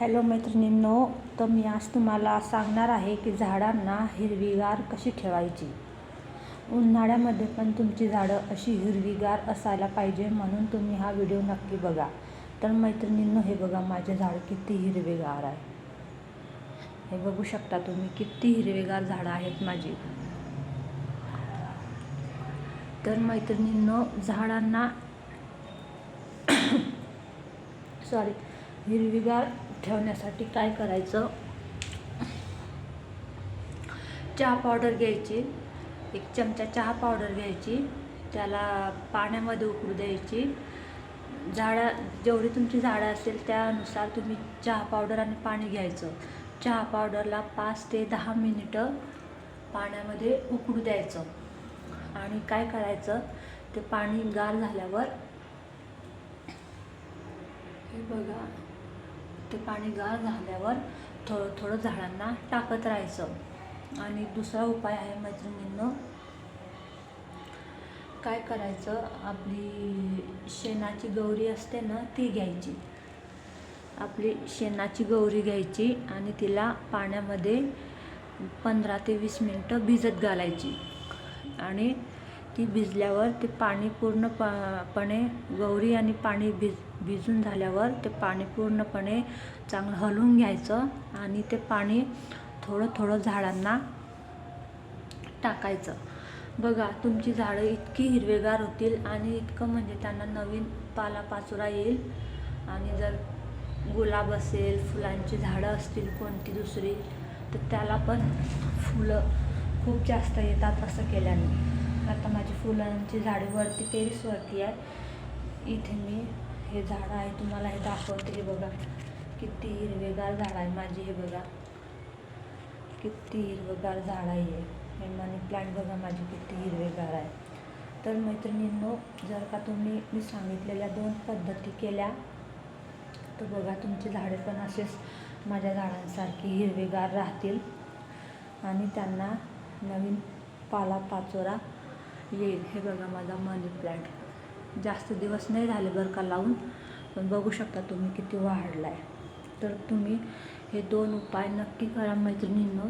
Hello मैत्रिणींनो, तर मी आज तुम्हाला सांगणार आहे की झाडांना हिरवीगार कशी ठेवायची. उन्हाळ्यामध्ये पण तुमची झाडं अशी हिरवीगार असायला पाहिजे, म्हणून तुम्ही हा व्हिडिओ नक्की बघा. तर मैत्रिणींनो, हे बघा माझे झाड किती हिरवेगार आहे. हे बघू शकता तुम्ही, किती हिरवेगार झाडं आहेत माझी. तर मैत्रिणींनो, झाडांना हिरवीगार ठेवण्यासाठी काय करायचं, चहा पावडर घ्यायची, 1 चमचा चहा पावडर घ्यायची, त्याला पाण्यामध्ये उकळू द्यायची. जेवढी तुमची झाडं असेल त्यानुसार तुम्ही चहा पावडर आणि पाणी घ्यायचं. चहा पावडरला 5 ते 10 मिनिटं पाण्यामध्ये उकळू द्यायचं. आणि काय करायचं, ते पाणी गार झाल्यावर हे बघा, ते पाणी गार झाल्यावर थोडं थोडं झाडांना टाकत राहायचं. आणि दुसरा उपाय आहे मैत्रिणींनो, काय करायचं, आपली शेणाची गौरी असते ना, ती घ्यायची. आपली शेणाची गौरी घ्यायची आणि तिला पाण्यामध्ये 15 ते 20 मिनिटं भिजत घालायची. आणि ती भिजल्यावर ते पाणी पूर्णपणे गौरी आणि पाणी भिजून झाल्यावर ते पाणी पूर्णपणे चांगलं हलवून घ्यायचं. आणि ते पाणी थोडं थोडं झाडांना टाकायचं. बघा, तुमची झाडं इतकी हिरवेगार होतील आणि इतकं म्हणजे त्यांना नवीन पालापाचोळा येईल. आणि जर गुलाब असेल, फुलांची झाडं असतील कोणती दुसरी, तर त्याला पण फुलं खूप जास्त येतात असं केल्याने. आता माझी फुलांची झाडे वरती टेरेसवरती आहे. इथे मी हे झाडं आहे, तुम्हाला हे दाखवते. हे बघा किती हिरवेगार झाड आहे माझी. हे बघा किती हिरवेगार झाड आहे. हे मनी प्लांट बघा माझी किती हिरवेगार आहे. तर मैत्रिणींनो, जर का तुम्ही मी सांगितलेल्या 2 पद्धती केल्या तर बघा, तुमची झाडे पण असेच माझ्या झाडांसारखी हिरवेगार राहतील आणि त्यांना नवीन पालापाचोळा येईल. हे बघा माझा मनी प्लांट जास्त दिवस नाही झाले बरं का लावून, पण बघू शकता तुम्ही किती वाढला आहे. तर तुम्ही हे 2 उपाय नक्की करा मैत्रिणींनो.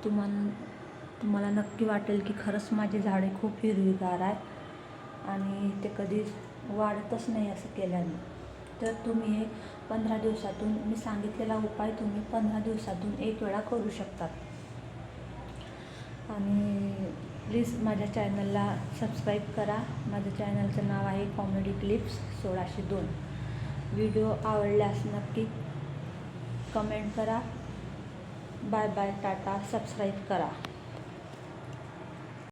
तुम्हाला नक्की वाटेल की खरंच माझे झाडे खूप हिरवीगार आहे आणि ते कधीच वाढतच नाही असं केल्याने. तर तुम्ही हे 15 दिवसातून, मी सांगितलेला उपाय तुम्ही 15 दिवसातून 1 वेळा करू शकतात. आणि प्लीज माझ्या चॅनलला सबस्क्राईब करा. माझ्या चॅनलचं नाव आहे कॉमेडी क्लिप्स 1602. व्हिडिओ आवडल्यास नक्की कमेंट करा. Bye bye, Tata. सबस्क्राईब करा.